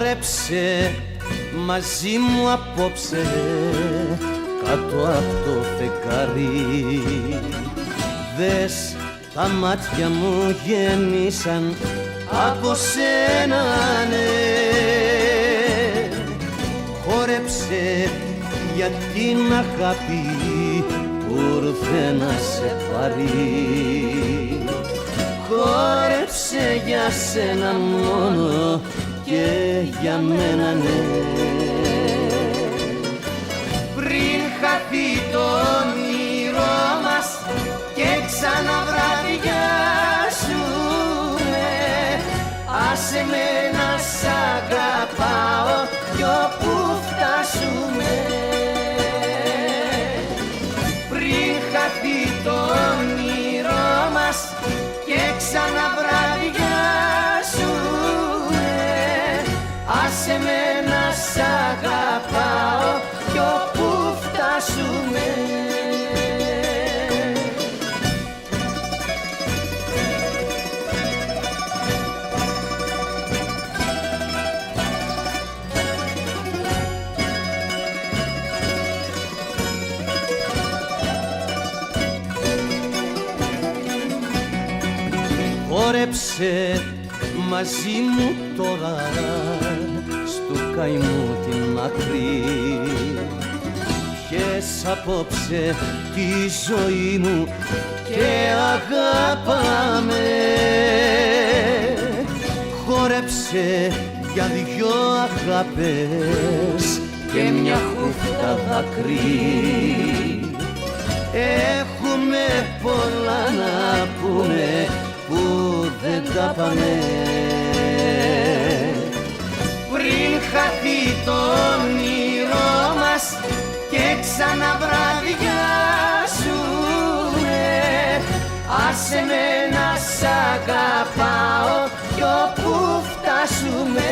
Χόρεψε μαζί μου απόψε κάτω από το φεγγάρι. Δες, τα μάτια μου γέμισαν από σένα, ναι. Χόρεψε για την αγάπη που ήρθε να σε πάρει. Χόρεψε για σένα μόνο και για μένα, ναι. Πριν χαθεί το όνειρό μας και ξαναβραδιάσουμε, άσε με να σ' αγαπάω κι όπου φτάσουμε. Πριν χαθεί το όνειρό μας και ξαναβραδιάσουμε, άσε με να σ' αγαπάω κι όπου φτάσουμε. Χόρεψε μαζί μου τώρα στου καημού την άκρη. Πιες απόψε τη ζωή μου και αγάπαμε. Χόρεψε για δυο αγάπες και μια χούφτα δάκρυ. Έχουμε πολλά να πούμε που δεν τα πάμε. Πριν χαθεί το όνειρό μας και ξαναβραδιάσουμε, άσε με να σ' αγαπάω κι όπου φτάσουμε.